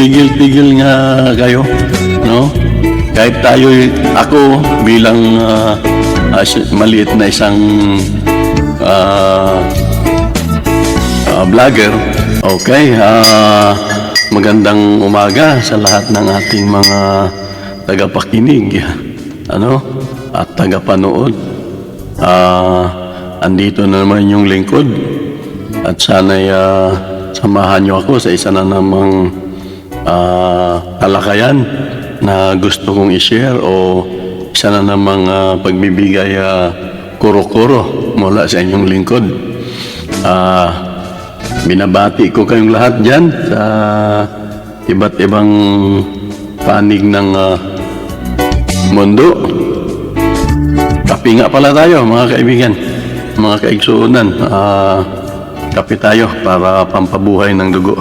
tigil-tigil nga kayo, no? Kahit ako bilang maliit na isang vlogger, okay, magandang umaga sa lahat ng ating mga tagapakinig, at tagapanood. Andito na naman yung lingkod at sana'y samahan nyo ako sa isa na namang talakayan na gusto kong i-share o isa na namang pagbibigay kuro-kuro mula sa inyong lingkod. Binabati ko kayong lahat dyan sa iba't ibang panig ng mundo. Kape nga pala tayo, mga kaibigan, mga kaigsuunan. Kape tayo para pampabuhay ng dugo.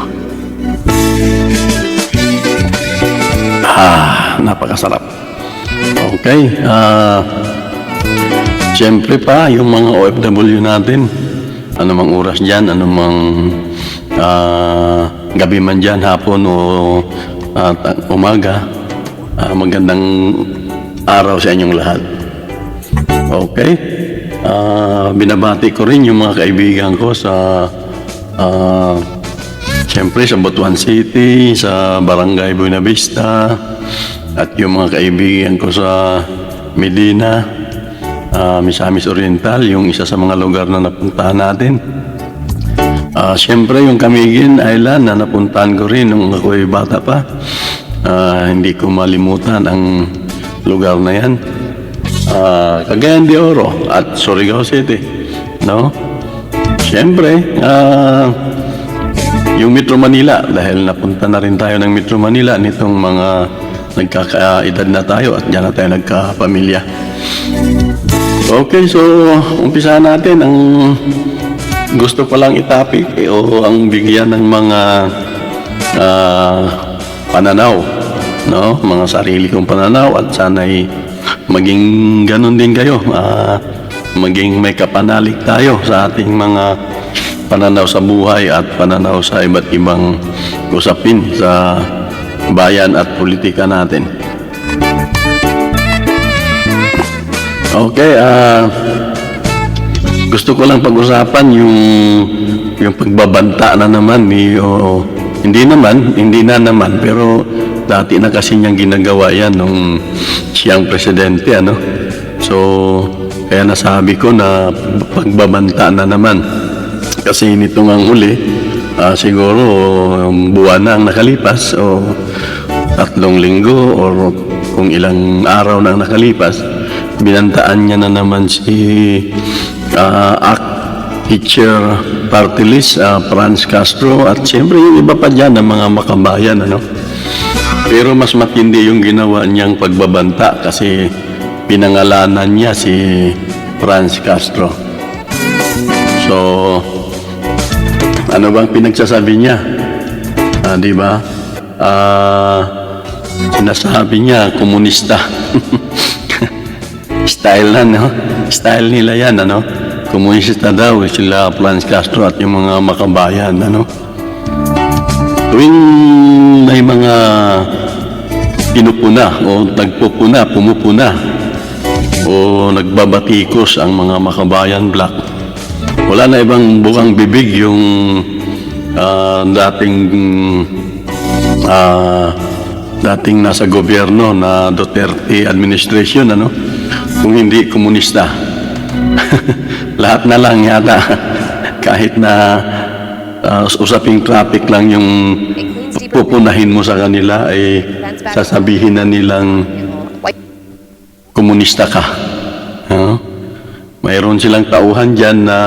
Napakasarap. Okay. Siyempre pa, yung mga OFW natin, anumang oras dyan, anumang gabi man dyan, hapon o umaga, magandang araw sa inyong lahat. Okay. Binabati ko rin yung mga kaibigan ko sa siyempre sa Butuan City, sa Barangay Buena Vista, at yung mga kaibigan ko sa Medina, Misamis Oriental, yung isa sa mga lugar na napuntahan natin. Siyempre yung Camiguin Island na napuntahan ko rin nung ako'y bata pa. Hindi ko malimutan ang lugar na yan. Cagayan de Oro at Surigao City, no? Siyempre, yung Metro Manila, dahil napunta na rin tayo ng Metro Manila nitong mga nagkakaedad na tayo at dyan na tayo nagkapamilya. Okay, so umpisahan natin. Ang gusto ko lang itapik o ang bigyan ng mga pananaw, no? Mga sarili kong pananaw at sana'y maging ganun din kayo. Maging may kapanalig tayo sa ating mga pananaw sa buhay at pananaw sa iba't ibang usapin sa bayan at politika natin. Okay, gusto ko lang pag-usapan yung pagbabanta na naman hindi na naman pero dati na kasi niyang ginagawa yan nung siyang presidente, So kaya nasabi ko na pagbabanta na naman kasi nito ngang huli, siguro buwan na ang nakalipas o 3 linggo o kung ilang araw na ang nakalipas, binantaan niya na naman si ACT Teacher Party List, Franz Castro, at siyempre yung iba pa dyan ng mga makabayan, Pero mas matindi yung ginawa niyang pagbabanta kasi pinangalanan niya si Franz Castro. So, ano bang pinagsasabi niya? Di ba? Sinasabi niya, komunista. Style Style nila yan, Komunista daw sila Franz Castro at yung mga makabayan, Tuwing may mga pinupuna o pumupuna o nagbabatikos ang mga makabayan black, wala na ibang bukang bibig yung dating nasa gobyerno na Duterte administration, kung hindi komunista. Lahat na lang yata kahit na usaping traffic lang yung pupunahin mo sa kanila ay sasabihin na nilang komunista ka. Mayroon silang tauhan dyan na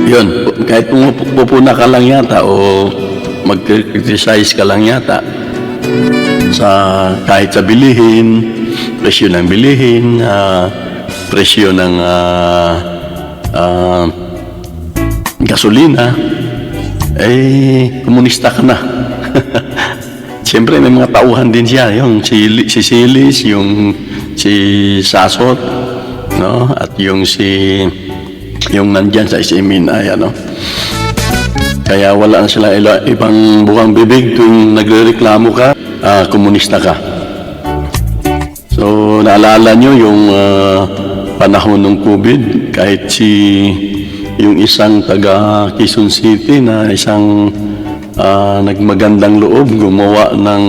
yun, kahit pupuna ka lang yata o mag-criticize ka lang yata kahit sa bilihin, presyo ng bilihin, presyo ng gasolina, komunista ka na. Siyempre may mga tauhan din siya, yung si Silis, yung si Sasot, no? At yung nandyan sa SMNI, ano? Kaya wala na sila ibang bukang bibig tuwing nagrereklamo ka, komunista ka. So, naalala nyo yung panahon ng COVID, kahit yung isang taga Quezon City na isang nagmagandang loob, gumawa ng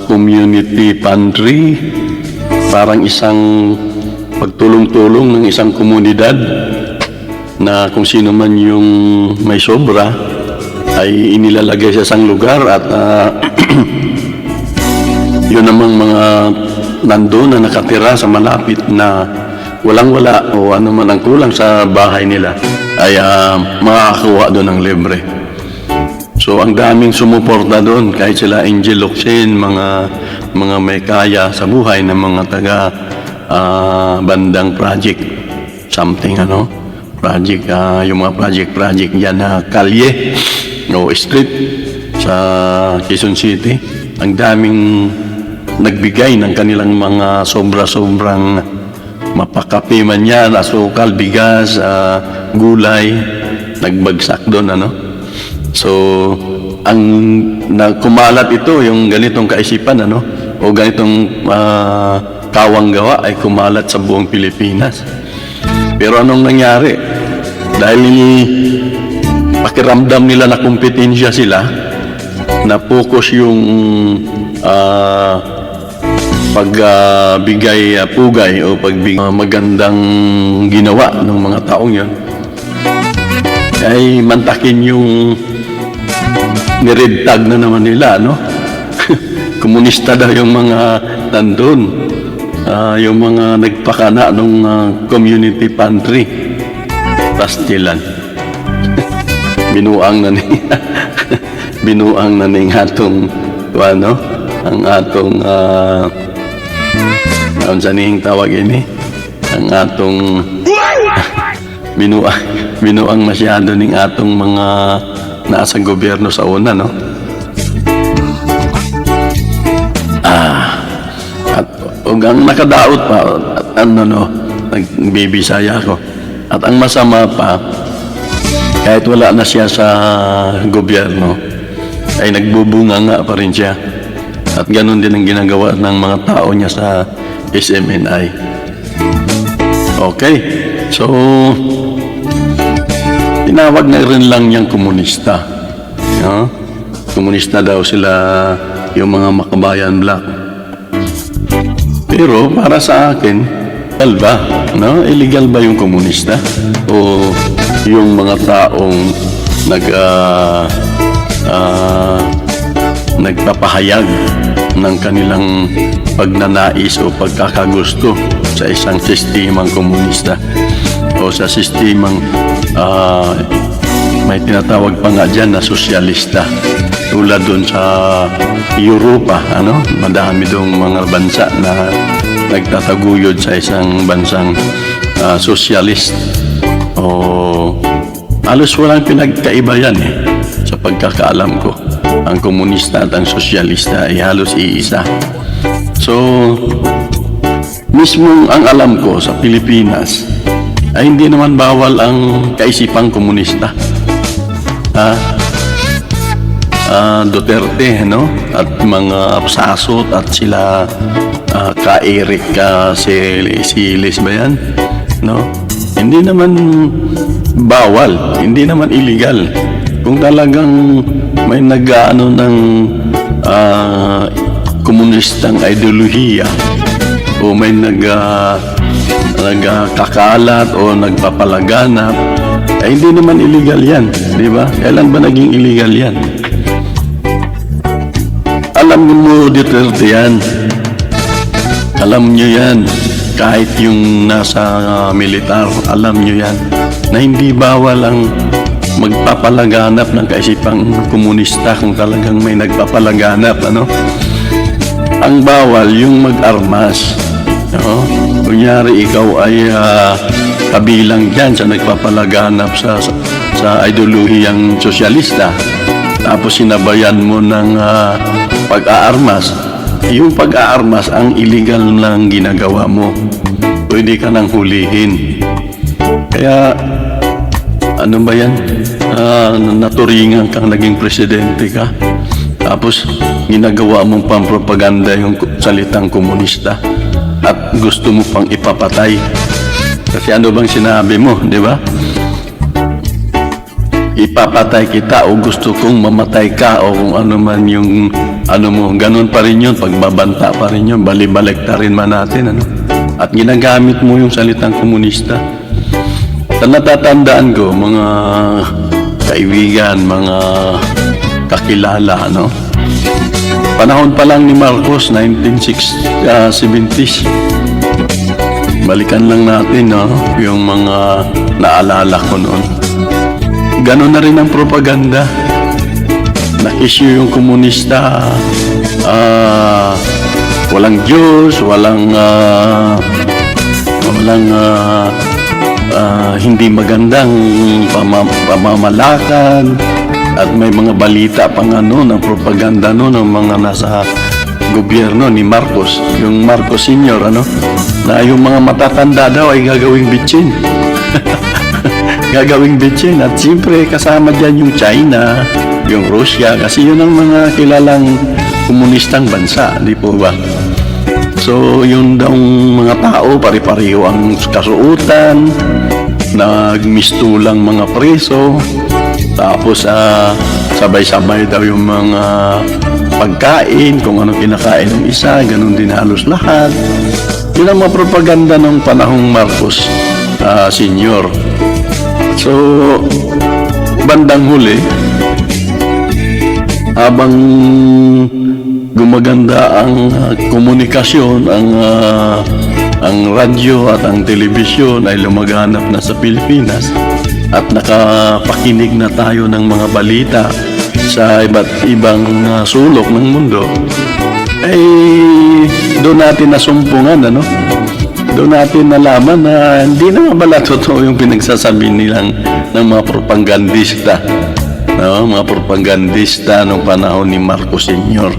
community pantry, parang isang pagtulong-tulong ng isang komunidad na kung sino man yung may sobra ay inilalagay sa isang lugar at yun namang mga nandun na nakatira sa malapit na walang-wala o ano man ang kulang sa bahay nila ay makakakuha doon ng libre. So ang daming sumuporta doon, kahit sila Angel Locsin, mga may kaya sa buhay ng mga taga bandang project something, ano, project, yung mga project dyan na kalye o street sa Quezon City. Ang daming nagbigay ng kanilang mga sobra-sobrang mapakape man yan, asukal, bigas, gulay, nagbagsak doon, ano. So, ang kumalat ito, yung ganitong kaisipan, ano, o ganitong kawang gawa ay kumalat sa buong Pilipinas. Pero anong nangyari? Dahil pakiramdam nila na kompetensya sila, na focus yung pagbigay pugay o pagbigay magandang ginawa ng mga taong yon, ay mantakin yung ni-red tag na naman nila, no? Komunista daw yung mga nandun, yung mga nagpakana ng community pantry, pastilan. Binuang na ning atong ano, ang atong ang sanihing tawag ini, ang atong binuang masyado ning atong mga nasa gobyerno sa una, no? At ang nakadaot pa, nagbibisaya ako. At ang masama pa, kahit wala na siya sa gobyerno, ay nagbubunga nga pa rin siya. At ganun din ang ginagawa ng mga tao niya sa SMNI. Okay, so tinawag na rin lang niyang komunista. No? Komunista daw sila, yung mga Makabayan Black. Pero para sa akin, illegal ba? No? Illegal ba yung komunista? O yung mga taong nagpapahayag ng kanilang pagnanais o pagkakagusto sa isang sistemang komunista o sa sistemang may tinatawag pa nga dyan na sosyalista, tulad doon sa Europa, ano, madami doong mga bansa na nagtataguyod sa isang bansang sosyalist. O halos walang pinagkaiba yan sa pagkakaalam ko. Ang komunista at ang sosyalista ay halos iisa. So, mismo ang alam ko sa Pilipinas ay hindi naman bawal ang kaisipang komunista. Duterte, no? At mga Sasot at sila Ka-Eric, Silis ba yan? No? Hindi naman bawal, hindi naman illegal. Kung talagang may nag-ano ng komunistang ideolohiya o may nagkakalat o nagpapalaganap, ay hindi naman illegal yan, di ba? Kailan ba naging illegal yan? Alam mo, Duterte yan. Alam nyo yan. Kahit yung nasa militar, alam nyo yan. Na hindi bawal ang magpapalaganap ng kaisipang komunista kung talagang may nagpapalaganap, ano? Ang bawal yung mag-armas. No? Kunyari, ikaw ay kabilang dyan sa nagpapalaganap sa ideolohiyang sosyalista, tapos sinabayan mo ng pag-aarmas. Yung pag-aarmas ang illegal lang ginagawa mo. pwede ka nang hulihin. Kaya, ano ba yan? Naturingan kang naging presidente ka. Tapos, ginagawa mong pampropaganda yung salitang komunista. At gusto mo pang ipapatay. Kasi ano bang sinabi mo, di ba? Ipapatay kita o gusto kong mamatay ka o kung ano man yung ano mo. Ganun pa rin yun. Pagbabanta pa rin yun. Balibalik ta rin man natin. Ano? At ginagamit mo yung salitang komunista. Sa natatandaan ko, mga kaibigan, mga kakilala, no? Panahon pa lang ni Marcos, 1970s. Balikan lang natin, no? Yung mga naalala ko noon. Ganon na rin ang propaganda. Na-issue yung komunista. Walang Diyos, walang hindi magandang pamamalakad at may mga balita pang ano ng propaganda no ng mga nasa gobyerno ni Marcos, yung Marcos Sr. Na yung mga matatanda daw ay gagawing bitchin. Gagawing bitchin at siyempre kasama dyan yung China, yung Russia kasi yun ang mga kilalang komunistang bansa, di po ba? So, yun daw mga tao, pare-pareho ang kasuotan, nagmistulang mga preso, tapos sabay-sabay daw yung mga pagkain, kung ano kinakain ng isa, ganun din halos lahat. Yun ang mga propaganda ng panahong Marcos Sr. So, bandang huli, habang gumaganda ang komunikasyon, ang radyo at ang telebisyon ay lumaganap na sa Pilipinas at nakapakinig na tayo ng mga balita sa iba't ibang sulok ng mundo, ay doon natin nasumpungan, doon natin nalaman na hindi na pala totoo yung pinagsasabi nilang ng mga propagandista, mga propagandista noong panahon ni Marcos Sr.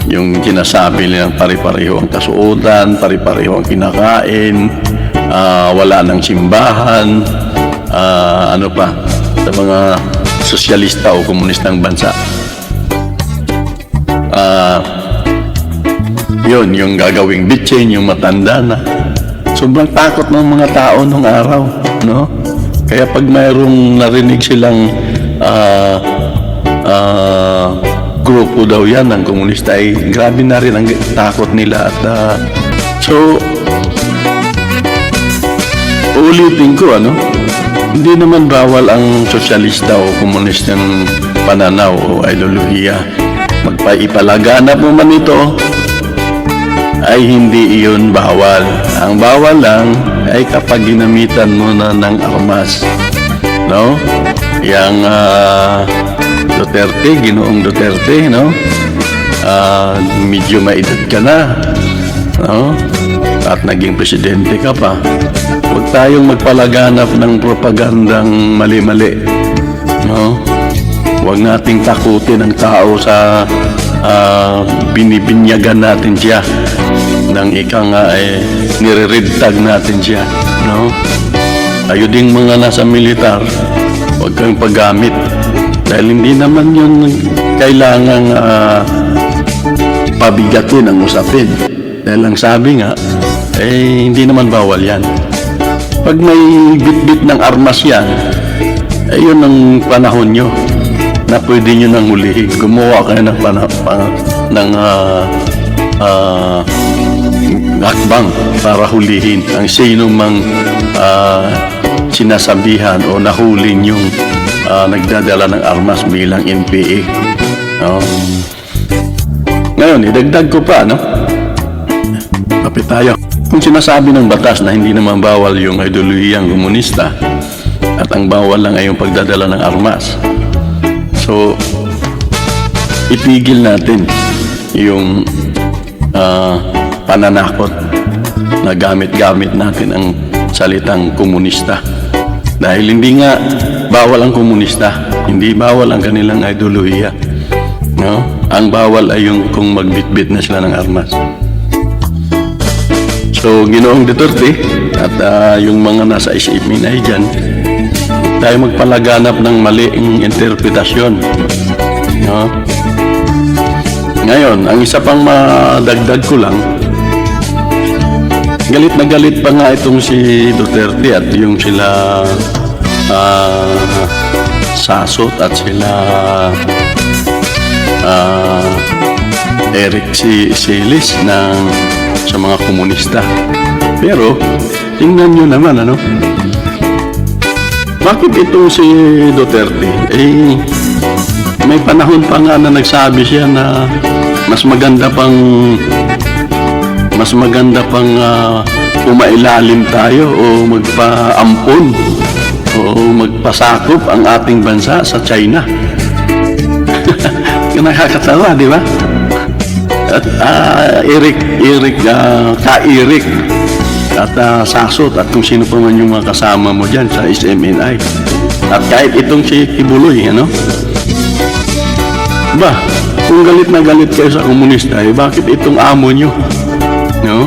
Yung sinasabi nilang pare-pareho ang kasuotan, pare-pareho ang kinakain, wala ng simbahan, ano pa, sa mga sosyalista o komunistang bansa. Yun, yung gagawing bitchin, yung matanda na. Sobrang takot ng mga tao nung araw, no? Kaya pag mayroong narinig silang grupo daw yan ng komunista, ay grabe na rin ang takot nila. At so uulitin ko, hindi naman bawal ang sosyalista o komunistang pananaw o ideolohiya. Magpaipalaganap mo man ito, ay hindi iyon bawal. Ang bawal lang ay kapag ginamitan mo na ng armas, no? Yang Duterte, Ginoong Duterte, no? Medyo maedad ka na, no? At naging presidente ka pa. Huwag tayong magpalaganap ng propagandang mali-mali, no? Huwag nating takutin ang tao sa binibinyagan natin siya nang ika nga nire-red tag natin siya, no? Tayo ding mga nasa militar, huwag kang paggamit dahil hindi naman yun kailangang pabigatin ang usapin. Dahil ang sabi nga, hindi naman bawal yan. Pag may bit-bit ng armas yan, yun ang panahon nyo na pwede nyo nang hulihin. Gumawa kayo ng hakbang para hulihin ang sino mang sinasabihan o nahuli yung nagdadala ng armas bilang NPA. Ngayon, idagdag ko pa, kapit tayo. Kung sinasabi ng batas na hindi naman bawal yung ideolohiyang komunista at ang bawal lang ay yung pagdadala ng armas, so itigil natin yung pananakot na gamit-gamit natin ang salitang komunista. Dahil hindi nga bawal ang komunista, hindi bawal ang kanilang ideolohiya, no? Ang bawal ay yung kung magbitbit na sila ng armas. So, Ginoong Duterte at yung mga nasa isipin ay dyan, tayo magpalaganap ng maliing interpretasyon. No? Ngayon, ang isa pang madagdag ko lang, galit na galit pa nga itong si Duterte at yung sila Sasot at sila Eric Silis sa mga komunista. Pero, tingnan nyo naman, ano? Bakit itong si Duterte? May panahon pa nga na nagsabi siya na mas maganda pang pumailalim tayo o magpaampon o magpasakop ang ating bansa sa China. Nakakatawa, di ba? At Eric at Sasot at kung sino pa man yung mga kasama mo dyan sa SMNI. At kahit itong si Kibuloy, ano? Ba, kung galit na galit kayo sa komunista, bakit itong amo nyo? No?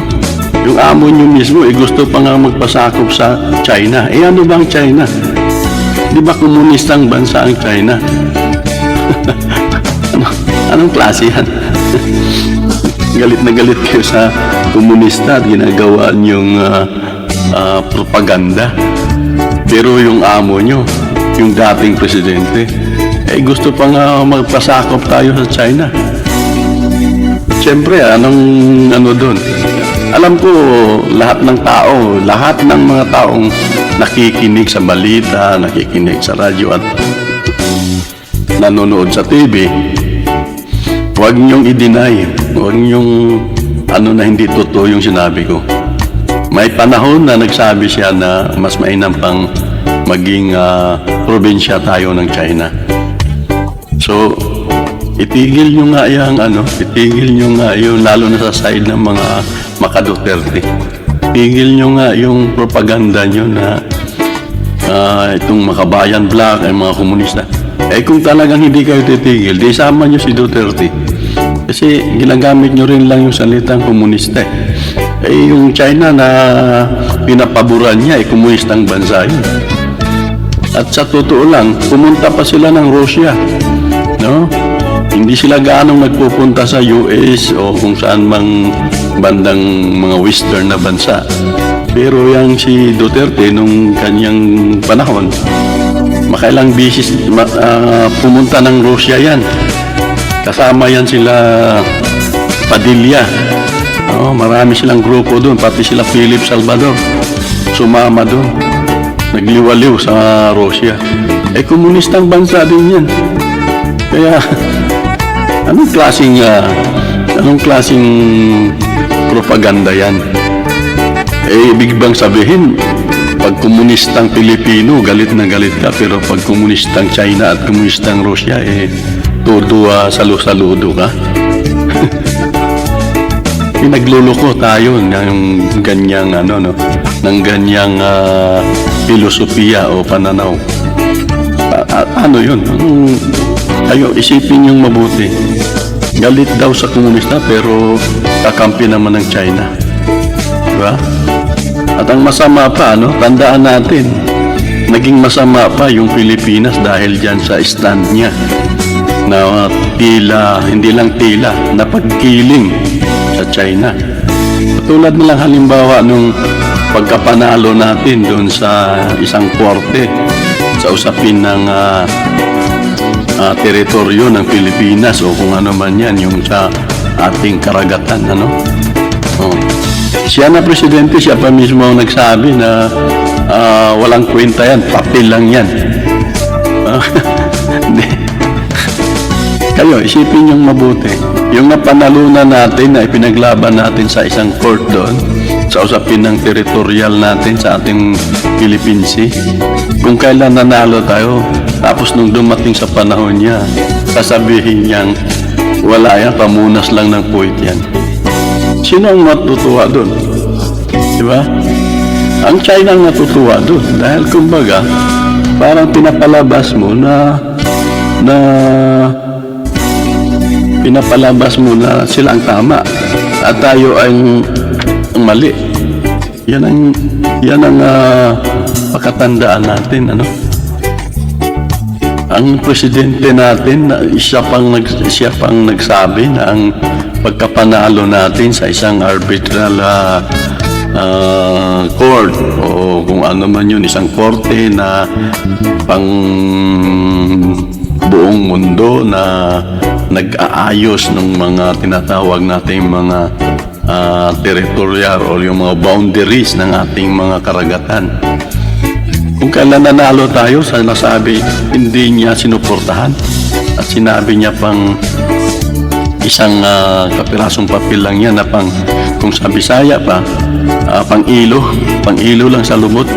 Yung amo nyo mismo, gusto pa nga magpasakop sa China. Ano bang China? Di ba komunistang bansa ang China? Anong klase yan? Galit na galit kayo sa komunista at ginagawa niyong propaganda. Pero yung amo nyo, yung dating presidente, gusto pa nga magpasakop tayo sa China. Siyempre, ano doon? Alam ko, lahat ng mga taong nakikinig sa balita, nakikinig sa radyo at nanonood sa TV, huwag niyong i-deny, huwag niyong na hindi totoo yung sinabi ko. May panahon na nagsabi siya na mas mainam pang maging probinsya tayo ng China. So, itigil nyo nga yung lalo na sa side ng mga maka-Duterte. Itigil nyo nga yung propaganda nyo na itong Makabayan Black ay mga komunista. Kung talagang hindi kayo titigil, di sama nyo si Duterte. Kasi ginagamit nyo rin lang yung salitang komunista. Yung China na pinapaboran niya, komunistang bansa yun. At sa totoo lang, pumunta pa sila ng Russia. No? Hindi sila gaanong nagpupunta sa US o kung saan mang bandang mga western na bansa. Pero yung si Duterte nung kanyang panahon, makailang bisis pumunta ng Russia yan. Kasama yan sila Padilla. Marami silang grupo doon, pati sila Philip Salvador. Sumama doon. Nagliwaliw sa Russia. Komunistang bansa din yan. Kaya, anong klaseng propaganda yan? Ibig bang sabihin, pag komunistang Pilipino, galit na galit ka, pero pag komunistang China at komunistang Russia, todo saludo ka? Nagluloko tayo ng ganyang ng ganyang filosofiya o pananaw. Yun? Kayo, isipin yung mabuti. Galit daw sa komunista pero kakampi naman ng China. Diba? At ang masama pa, tandaan natin, naging masama pa yung Pilipinas dahil dyan sa stand niya na hindi lang tila, na pagkiling sa China. Tulad na lang halimbawa nung pagkapanalo natin doon sa isang korte sa usapin ng teritoryo ng Pilipinas o kung ano man yan, yung sa ating karagatan, Siya na presidente, siya pa mismo ang nagsabi na walang kwenta yan, papel lang yan. Kayo, isipin yung mabuti. Yung napanalunan natin na ipinaglaban natin sa isang court doon, sa usapin ng teritorial natin sa ating Philippine Sea, kung kailan nanalo tayo, tapos nung dumating sa panahon niya, sasabihin niyang wala yan, pamunas lang ng puwit yan. Sino ang matutuwa doon? Diba? Ang China ang natutuwa doon dahil kumbaga parang pinapalabas mo na sila ang tama at tayo ang mali. Yan ang pakatandaan natin, ano? Ang presidente natin, siya pang nagsabi na ang pagkapanalo natin sa isang arbitral court o kung ano man yun, isang korte na pang buong mundo na nag-aayos ng mga tinatawag nating mga territorial o yung mga boundaries ng ating mga karagatan. Kung kailan nanalo tayo, sa nasabi, hindi niya sinuportahan at sinabi niya pang isang kapirasong papel lang yan na pang, kung sa Bisaya pa, pang ilo lang sa lumot.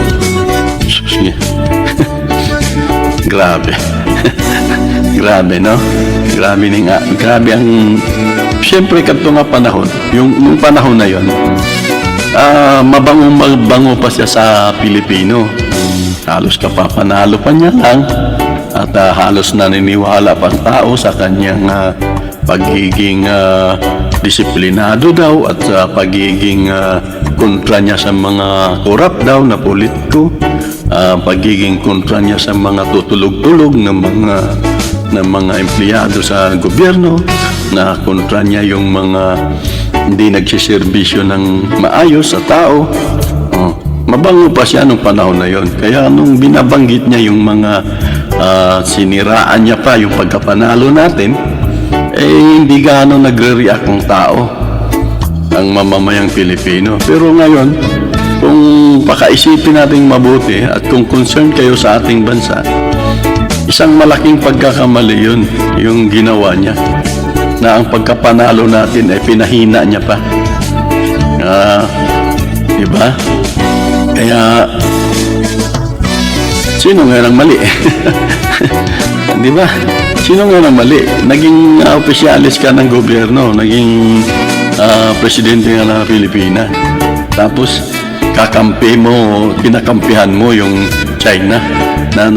Grabe. Grabe, no? Grabe ang, siyempre kadto nga panahon, yung panahon na yon, mabango pa siya sa Pilipino. Halos kapapanalo pa niya lang at halos naniniwala pang tao sa kanyang pagiging disiplinado daw at pagiging kontra niya sa mga korap daw na politiko, pagiging kontra niya sa mga tutulog-tulog ng mga empleyado sa gobyerno, na kontra niya yung mga hindi nagsiservisyo ng maayos sa tao. Mabango pa siya nung panahon na yon. Kaya nung binabanggit niya yung mga siniraan niya pa yung pagkapanalo natin, hindi gaano nagre-react ang tao, ang mamamayang Pilipino. Pero ngayon, kung pakaisipin natin mabuti at kung concerned kayo sa ating bansa, isang malaking pagkakamali yun, yung ginawa niya, na ang pagkapanalo natin ay pinahina niya pa. Diba? Kaya, sino nga nang mali? Di ba? Sino nga nang mali? Naging opisyalis ka ng gobyerno, naging presidente nga ng Pilipinas. Tapos, pinakampihan mo yung China na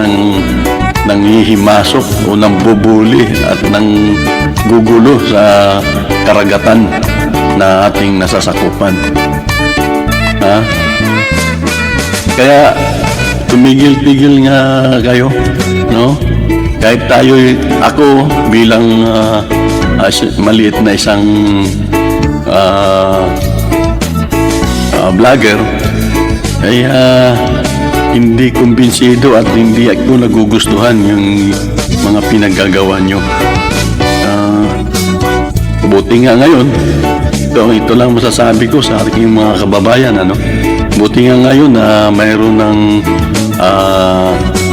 nanghihimasok o nambubuli at nang gugulo sa karagatan na ating nasasakupan. Kaya tumigil-tigil nga kayo, no? Kahit ako bilang maliit na isang vlogger, ay hindi kumbinsido at hindi ako nagugustuhan yung mga pinagagawa nyo. Buti nga ngayon, ito lang masasabi ko sa aking mga kababayan, ano? Buti nga ngayon na mayroon ng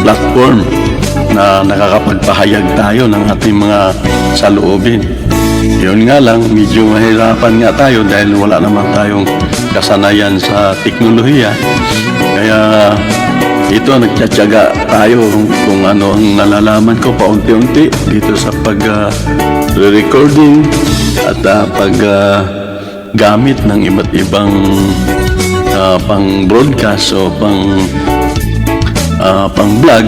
platform na nakakapagpahayag tayo ng ating mga saloobin. Yun nga lang, medyo mahirapan nga tayo dahil wala naman tayong kasanayan sa teknolohiya. Kaya ito, nagtsatsaga tayo kung ano ang nalalaman ko paunti-unti dito sa pag-recording at pag-gamit ng iba't ibang pang-broadcast o pang-vlog.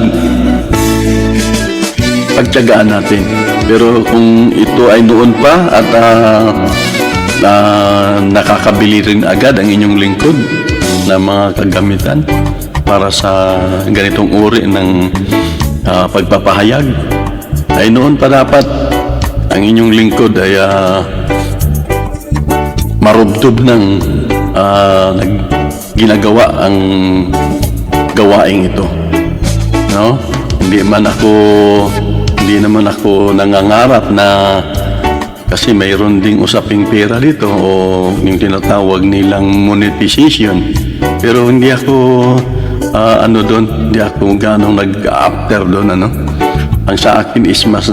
Pagtsagaan natin. Pero kung ito ay noon pa at nakakabili rin agad ang inyong lingkod na mga kagamitan para sa ganitong uri ng pagpapahayag, ay noon pa dapat ang inyong lingkod ay marubdob ng ginagawa ang gawaing ito, no? Hindi naman ako nangangarap na, kasi mayroon ding usaping pera dito o yung tinatawag nilang monetization, pero hindi ako hindi ako ganong nag-after doon, ano? Ang sa akin is mas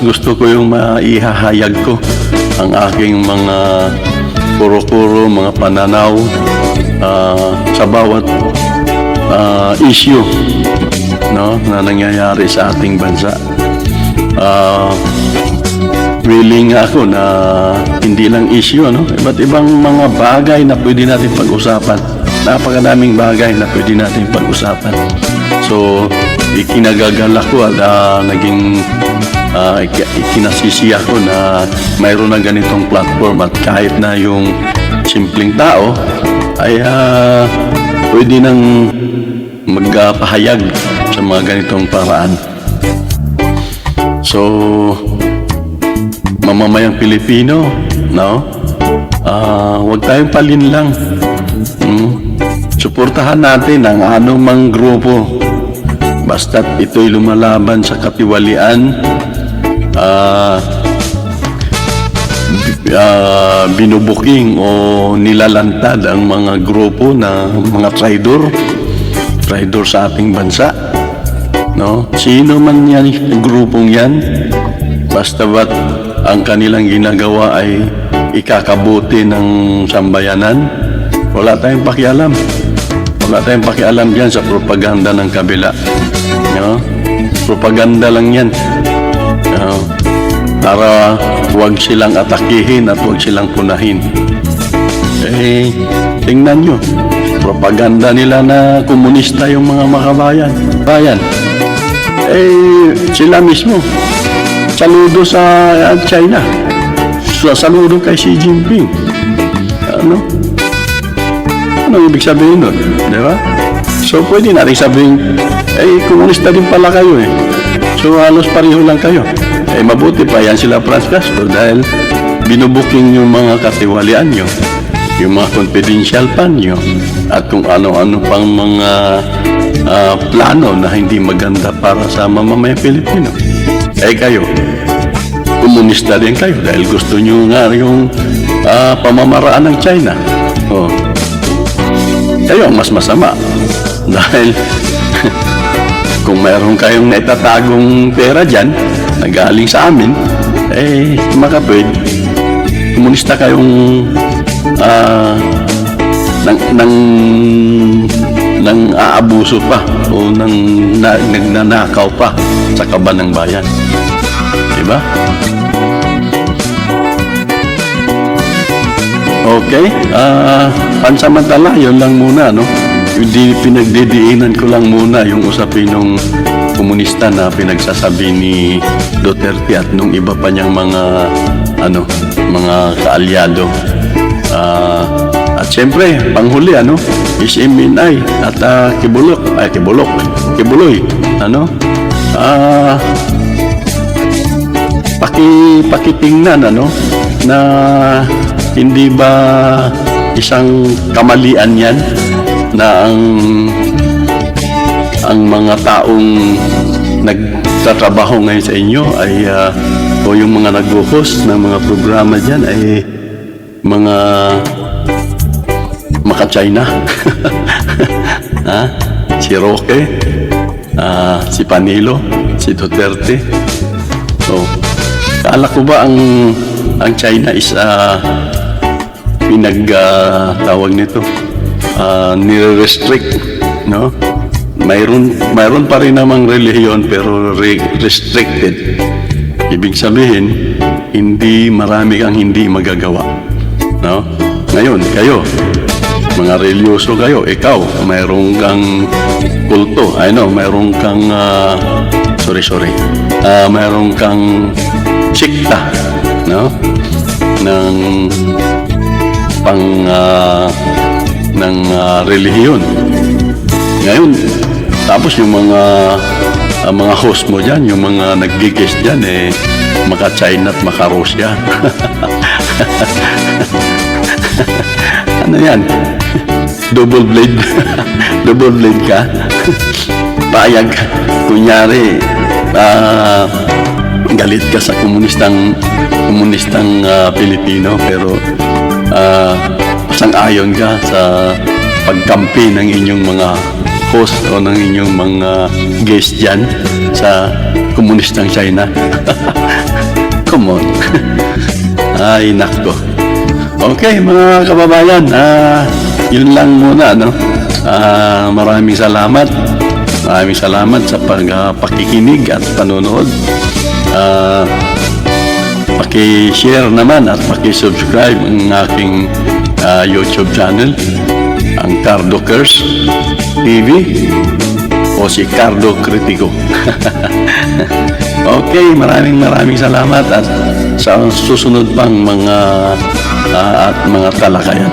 gusto ko yung maihahayag ko ang aking mga kuro-kuro, mga pananaw sa bawat issue, no, na nangyayari sa ating bansa. Willing ako na hindi lang issue, no? Iba't ibang mga bagay na pwede natin pag-usapan. Napakadaming bagay na pwede natin pag-usapan. So, ikinagagalak ko at ikinasisiya ko na mayroon na ganitong platform, at kahit na yung simpleng tao ay pwede nang magpahayag sa mga ganitong paraan. So, mamamayang Pilipino, no? Huwag tayong palinlang. Suportahan natin ang anumang grupo basta't ito'y lumalaban sa katiwalian, binubuking o nilalantad ang mga grupo na mga traidor sa ating bansa, no? Sino man yan, grupong yan, basta ba't ang kanilang ginagawa ay ikakabuti ng sambayanan, wala tayong pakialam. Wala tayong pakialam dyan sa propaganda ng kabila, no? Propaganda lang yan, no? Para huwag silang atakihin at huwag silang punahin. Tingnan nyo, propaganda nila na komunista yung mga makabayan. Sila mismo, saludo sa China, saludo kay Xi Jinping. Ano ibig sabihin nun? Di ba? So, pwede natin sabihin, komunista din pala kayo eh. So, halos pareho lang kayo. Mabuti pa yan sila Franz Castro dahil binubuking yung mga katiwalian nyo, yung mga confidential fund nyo, at kung ano-ano pang mga plano na hindi maganda para sa mamamayang Pilipino. Kayo, komunista din kayo dahil gusto nyo nga yung pamamaraan ng China. Kayo ang mas masama dahil kung mayroon kayong naitatagong pera dyan na galing sa amin, makapwede komunista kayong nang aabuso pa o nagnanakaw pa sa kaban ng bayan, diba? Okay, pansamantala, yun lang muna, no? Hindi pinagdidiinan ko lang muna yung usapin ng komunista na pinagsasabi ni Duterte at nung iba pa niyang mga kaalyado. At siyempre, panghuli, is MNI at Kibuloy, pakitingnan, na hindi ba isang kamalian yan na ang mga taong nagtatrabaho ngayon sa inyo ay o yung mga nag-host ng mga programa dyan ay mga maka-China. Si Roque, si Panilo, si Duterte. So, kala ko ba ang China is tawag nito, nire-restrict, no? Mayroon pa rin namang relihiyon pero restricted. Ibig sabihin, marami kang hindi magagawa, no? Ngayon, kayo, mga religyoso kayo, ikaw, mayroon kang kulto, mayroon kang mayroon kang sikta, no? ng relihiyon. Ngayon, tapos yung mga host mo dyan, yung mga nag-guest dyan, maka-China at maka-Russia. Ano yan? Double blade. Double blade ka. Payag. Kunyari, galit ka sa komunistang Pilipino, pero sang-ayon ka sa pagkampi ng inyong mga host o ng inyong mga guest dyan sa komunistang China. Come on. Ay, nako. Okay, mga kababayan, yun lang muna, no? Maraming salamat. Maraming salamat sa pakikinig at panonood. Paki-share naman at paki-subscribe ang aking YouTube channel, ang Cardokers TV o si Cardo Critico. Okay, maraming salamat at sa susunod pang mga talakayan.